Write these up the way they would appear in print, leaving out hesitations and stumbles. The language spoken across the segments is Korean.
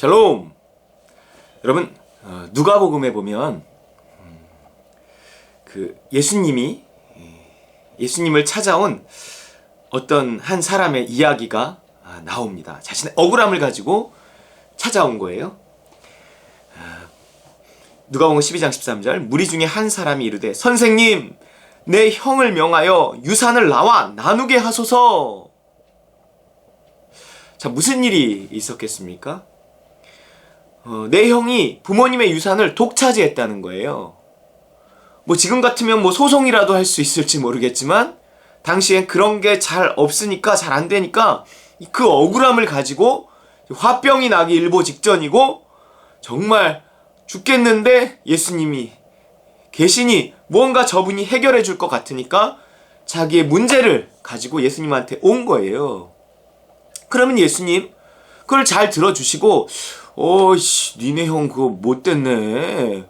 샬롬! 여러분, 누가복음에 보면 예수님을 찾아온 어떤 한 사람의 이야기가 나옵니다. 자신의 억울함을 가지고 찾아온 거예요. 누가복음 12장 13절, 무리 중에 한 사람이 이르되 선생님, 내 형을 명하여 유산을 나와 나누게 하소서. 자, 무슨 일이 있었겠습니까? 내 형이 부모님의 유산을 독차지했다는 거예요. 지금 같으면 소송이라도 할 수 있을지 모르겠지만 당시엔 그런 게 잘 없으니까, 잘 안 되니까 그 억울함을 가지고 화병이 나기 일보 직전이고 정말 죽겠는데 예수님이 계시니 뭔가 저분이 해결해 줄 것 같으니까 자기의 문제를 가지고 예수님한테 온 거예요. 그러면 예수님 그걸 잘 들어주시고 니네 형 그거 못됐네.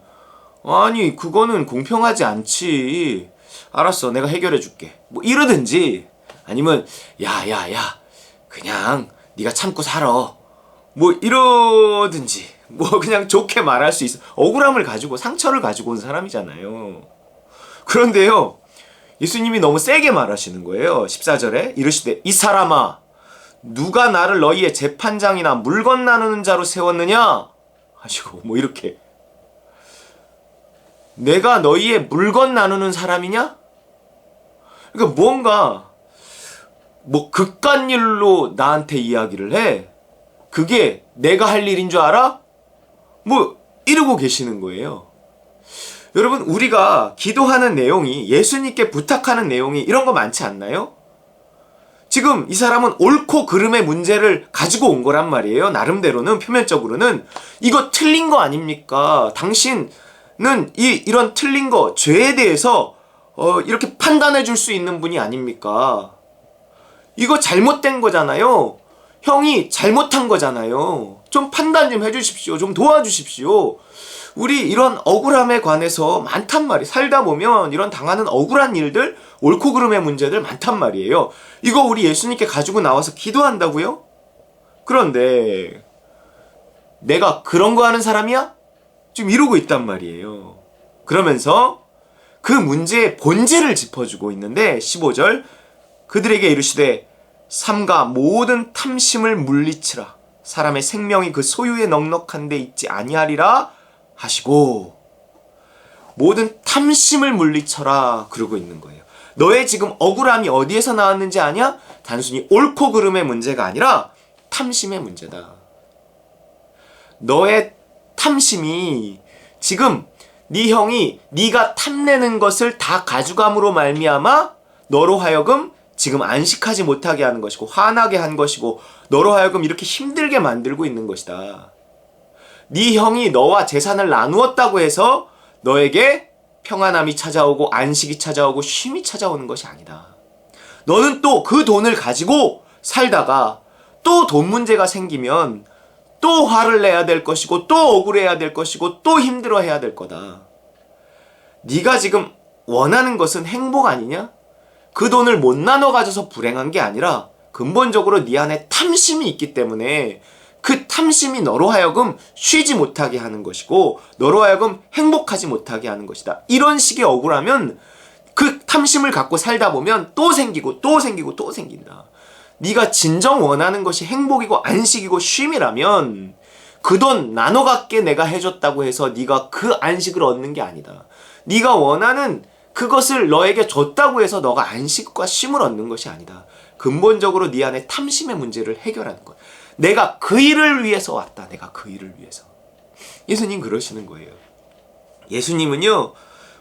아니 그거는 공평하지 않지. 알았어, 내가 해결해 줄게. 이러든지 아니면 야야야 그냥 네가 참고 살아. 이러든지 그냥 좋게 말할 수 있어. 억울함을 가지고 상처를 가지고 온 사람이잖아요. 그런데요, 예수님이 너무 세게 말하시는 거예요. 14절에 이르시되 이 사람아, 누가 나를 너희의 재판장이나 물건 나누는 자로 세웠느냐 하시고 이렇게, 내가 너희의 물건 나누는 사람이냐? 그러니까 뭔가 극간일로 나한테 이야기를 해. 그게 내가 할 일인 줄 알아? 이러고 계시는 거예요. 여러분, 우리가 기도하는 내용이, 예수님께 부탁하는 내용이 이런 거 많지 않나요? 지금 이 사람은 옳고 그름의 문제를 가지고 온 거란 말이에요. 나름대로는, 표면적으로는. 이거 틀린 거 아닙니까? 당신은 이런 틀린 거, 죄에 대해서 이렇게 판단해 줄 수 있는 분이 아닙니까? 이거 잘못된 거잖아요. 형이 잘못한 거잖아요. 좀 판단 좀 해주십시오. 좀 도와주십시오. 우리 이런 억울함에 관해서 많단 말이에요. 살다 보면 이런 당하는 억울한 일들, 옳고 그름의 문제들 많단 말이에요. 이거 우리 예수님께 가지고 나와서 기도한다고요? 그런데 내가 그런 거 하는 사람이야? 지금 이러고 있단 말이에요. 그러면서 그 문제의 본질을 짚어주고 있는데 15절, 그들에게 이르시되 삼가 모든 탐심을 물리치라. 사람의 생명이 그 소유에 넉넉한 데 있지 아니하리라 하시고, 모든 탐심을 물리쳐라 그러고 있는 거예요. 너의 지금 억울함이 어디에서 나왔는지 아냐? 단순히 옳고 그름의 문제가 아니라 탐심의 문제다. 너의 탐심이 지금 네 형이 네가 탐내는 것을 다 가져감으로 말미암아 너로 하여금 지금 안식하지 못하게 하는 것이고, 화나게 한 것이고, 너로 하여금 이렇게 힘들게 만들고 있는 것이다. 네 형이 너와 재산을 나누었다고 해서 너에게 평안함이 찾아오고 안식이 찾아오고 쉼이 찾아오는 것이 아니다. 너는 또 그 돈을 가지고 살다가 또 돈 문제가 생기면 또 화를 내야 될 것이고, 또 억울해야 될 것이고, 또 힘들어해야 될 거다. 네가 지금 원하는 것은 행복 아니냐? 그 돈을 못 나눠 가져서 불행한 게 아니라 근본적으로 네 안에 탐심이 있기 때문에 그 탐심이 너로 하여금 쉬지 못하게 하는 것이고, 너로 하여금 행복하지 못하게 하는 것이다. 이런 식의 억울하면 그 탐심을 갖고 살다 보면 또 생기고 또 생기고 또 생긴다. 네가 진정 원하는 것이 행복이고 안식이고 쉼이라면 그 돈 나눠 갖게 내가 해줬다고 해서 네가 그 안식을 얻는 게 아니다. 네가 원하는 그것을 너에게 줬다고 해서 너가 안식과 쉼을 얻는 것이 아니다. 근본적으로 네 안에 탐심의 문제를 해결하는 것. 내가 그 일을 위해서 왔다. 내가 그 일을 위해서. 예수님 그러시는 거예요. 예수님은요,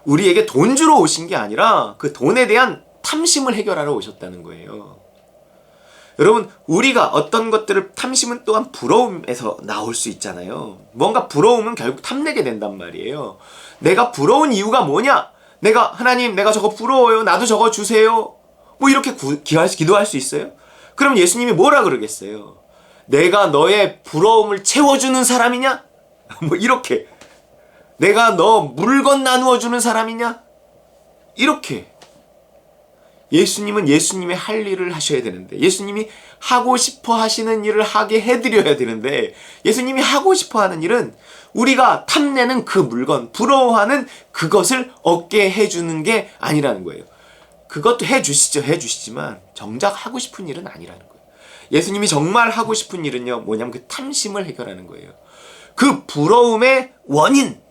우리에게 돈 주러 오신 게 아니라 그 돈에 대한 탐심을 해결하러 오셨다는 거예요. 여러분, 우리가 어떤 것들을, 탐심은 또한 부러움에서 나올 수 있잖아요. 뭔가 부러우면 결국 탐내게 된단 말이에요. 내가 부러운 이유가 뭐냐? 하나님, 내가 저거 부러워요. 나도 저거 주세요. 이렇게 기도할 수 있어요? 그럼 예수님이 뭐라 그러겠어요? 내가 너의 부러움을 채워주는 사람이냐? 이렇게. 내가 너 물건 나누어 주는 사람이냐? 이렇게. 예수님은 예수님의 할 일을 하셔야 되는데, 예수님이 하고 싶어 하시는 일을 하게 해드려야 되는데, 예수님이 하고 싶어 하는 일은 우리가 탐내는 그 물건, 부러워하는 그것을 얻게 해주는 게 아니라는 거예요. 그것도 해주시지만 정작 하고 싶은 일은 아니라는 거예요. 예수님이 정말 하고 싶은 일은요, 뭐냐면 그 탐심을 해결하는 거예요. 그 부러움의 원인,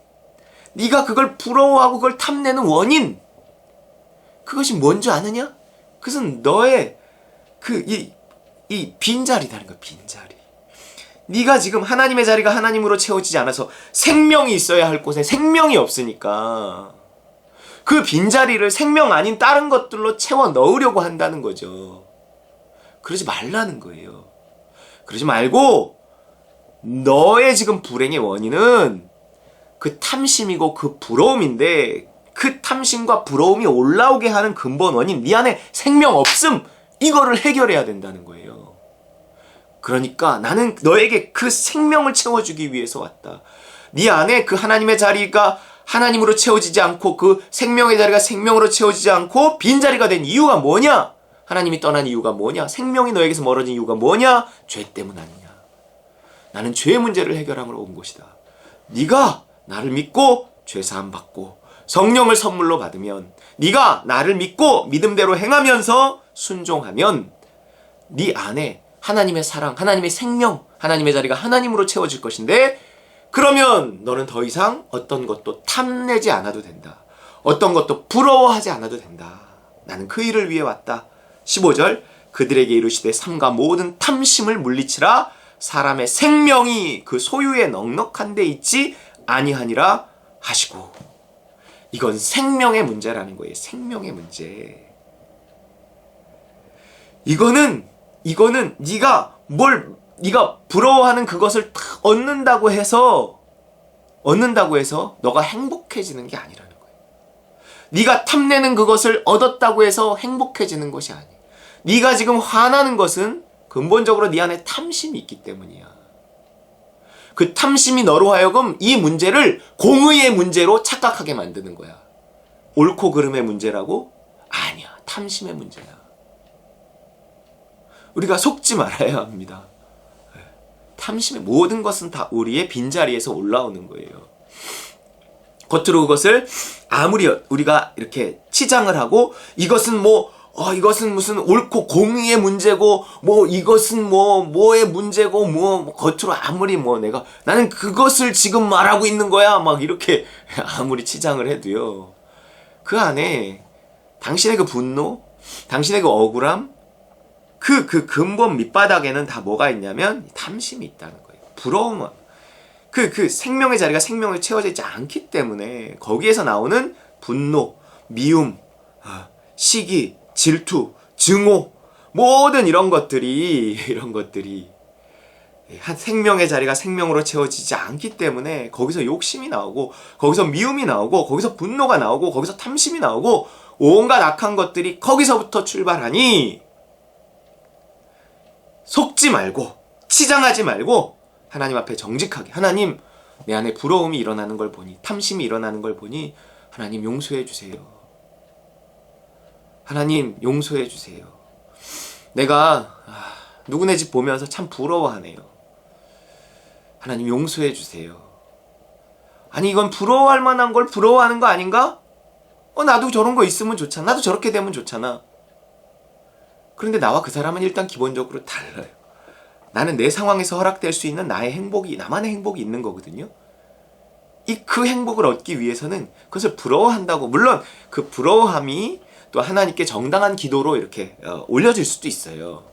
네가 그걸 부러워하고 그걸 탐내는 원인, 그것이 뭔지 아느냐? 그것은 너의 이 빈자리라는 거야, 빈자리. 네가 지금 하나님의 자리가 하나님으로 채워지지 않아서 생명이 있어야 할 곳에 생명이 없으니까 그 빈자리를 생명 아닌 다른 것들로 채워 넣으려고 한다는 거죠. 그러지 말라는 거예요. 그러지 말고 너의 지금 불행의 원인은 그 탐심이고 그 부러움인데, 그 탐심과 부러움이 올라오게 하는 근본 원인, 네 안에 생명 없음, 이거를 해결해야 된다는 거예요. 그러니까 나는 너에게 그 생명을 채워주기 위해서 왔다. 네 안에 그 하나님의 자리가 하나님으로 채워지지 않고, 그 생명의 자리가 생명으로 채워지지 않고 빈자리가 된 이유가 뭐냐? 하나님이 떠난 이유가 뭐냐? 생명이 너에게서 멀어진 이유가 뭐냐? 죄 때문 아니냐? 나는 죄의 문제를 해결함으로 온 것이다. 네가 나를 믿고 죄사함 받고 성령을 선물로 받으면, 네가 나를 믿고 믿음대로 행하면서 순종하면 네 안에 하나님의 사랑, 하나님의 생명, 하나님의 자리가 하나님으로 채워질 것인데, 그러면 너는 더 이상 어떤 것도 탐내지 않아도 된다. 어떤 것도 부러워하지 않아도 된다. 나는 그 일을 위해 왔다. 15절, 그들에게 이르시되 삼가 모든 탐심을 물리치라. 사람의 생명이 그 소유에 넉넉한 데 있지 아니하니라 하시고. 이건 생명의 문제라는 거예요. 생명의 문제. 이거는 네가 부러워하는 그것을 딱 얻는다고 해서 너가 행복해지는 게 아니라는 거예요. 네가 탐내는 그것을 얻었다고 해서 행복해지는 것이 아니에요. 네가 지금 화나는 것은 근본적으로 네 안에 탐심이 있기 때문이야. 그 탐심이 너로 하여금 이 문제를 공의의 문제로 착각하게 만드는 거야. 옳고 그름의 문제라고? 아니야. 탐심의 문제야. 우리가 속지 말아야 합니다. 탐심의 모든 것은 다 우리의 빈자리에서 올라오는 거예요. 겉으로 그것을 아무리 우리가 이렇게 치장을 하고, 이것은 이것은 무슨 옳고 공의의 문제고, 이것은 뭐의 문제고, 겉으로 아무리 나는 그것을 지금 말하고 있는 거야, 막 이렇게 아무리 치장을 해도요, 그 안에 당신의 그 분노, 당신의 그 억울함, 그 근본 밑바닥에는 다 뭐가 있냐면 탐심이 있다는 거예요. 부러움은 그 생명의 자리가 생명을 채워져 있지 않기 때문에 거기에서 나오는 분노, 미움, 시기, 질투, 증오, 모든 이런 것들이 한 생명의 자리가 생명으로 채워지지 않기 때문에 거기서 욕심이 나오고, 거기서 미움이 나오고, 거기서 분노가 나오고, 거기서 탐심이 나오고, 온갖 악한 것들이 거기서부터 출발하니, 속지 말고 치장하지 말고 하나님 앞에 정직하게, 하나님, 내 안에 부러움이 일어나는 걸 보니, 탐심이 일어나는 걸 보니 하나님 용서해 주세요. 하나님 용서해 주세요. 내가 누구네 집 보면서 참 부러워하네요. 하나님 용서해 주세요. 아니, 이건 부러워할 만한 걸 부러워하는 거 아닌가? 나도 저런 거 있으면 좋잖아. 나도 저렇게 되면 좋잖아. 그런데 나와 그 사람은 일단 기본적으로 달라요. 나는 내 상황에서 허락될 수 있는 나만의 행복이 있는 거거든요. 그 행복을 얻기 위해서는 그것을 부러워한다고, 물론 그 부러워함이 또 하나님께 정당한 기도로 이렇게 올려질 수도 있어요.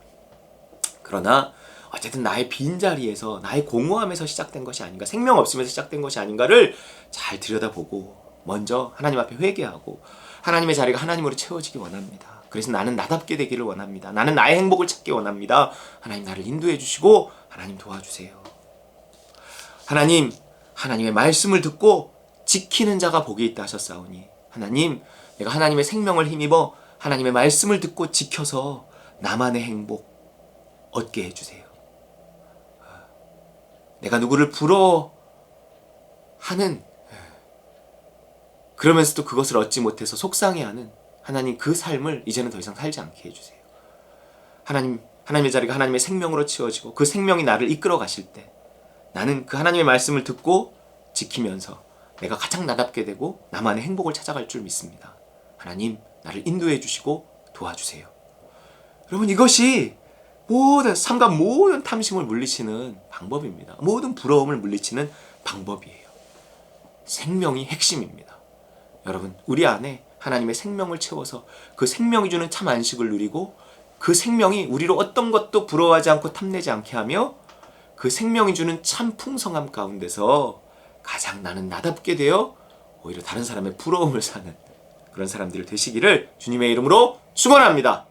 그러나 어쨌든 나의 빈자리에서, 나의 공허함에서 시작된 것이 아닌가, 생명 없음에서 시작된 것이 아닌가를 잘 들여다보고 먼저 하나님 앞에 회개하고 하나님의 자리가 하나님으로 채워지기 원합니다. 그래서 나는 나답게 되기를 원합니다. 나는 나의 행복을 찾기 원합니다. 하나님 나를 인도해 주시고 하나님 도와주세요. 하나님의 말씀을 듣고 지키는 자가 복이 있다 하셨사오니, 하나님, 내가 하나님의 생명을 힘입어 하나님의 말씀을 듣고 지켜서 나만의 행복 얻게 해주세요. 내가 누구를 부러워하는, 그러면서도 그것을 얻지 못해서 속상해하는, 하나님 그 삶을 이제는 더 이상 살지 않게 해주세요. 하나님의 자리가 하나님의 생명으로 채워지고 그 생명이 나를 이끌어 가실 때 나는 그 하나님의 말씀을 듣고 지키면서 내가 가장 나답게 되고 나만의 행복을 찾아갈 줄 믿습니다. 하나님 나를 인도해 주시고 도와주세요. 여러분, 이것이 모든 삶과 모든 탐심을 물리치는 방법입니다. 모든 부러움을 물리치는 방법이에요. 생명이 핵심입니다. 여러분, 우리 안에 하나님의 생명을 채워서 그 생명이 주는 참 안식을 누리고 그 생명이 우리로 어떤 것도 부러워하지 않고 탐내지 않게 하며 그 생명이 주는 참 풍성함 가운데서 가장 나는 나답게 되어 오히려 다른 사람의 부러움을 사는 그런 사람들 되시기를 주님의 이름으로 축원합니다.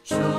주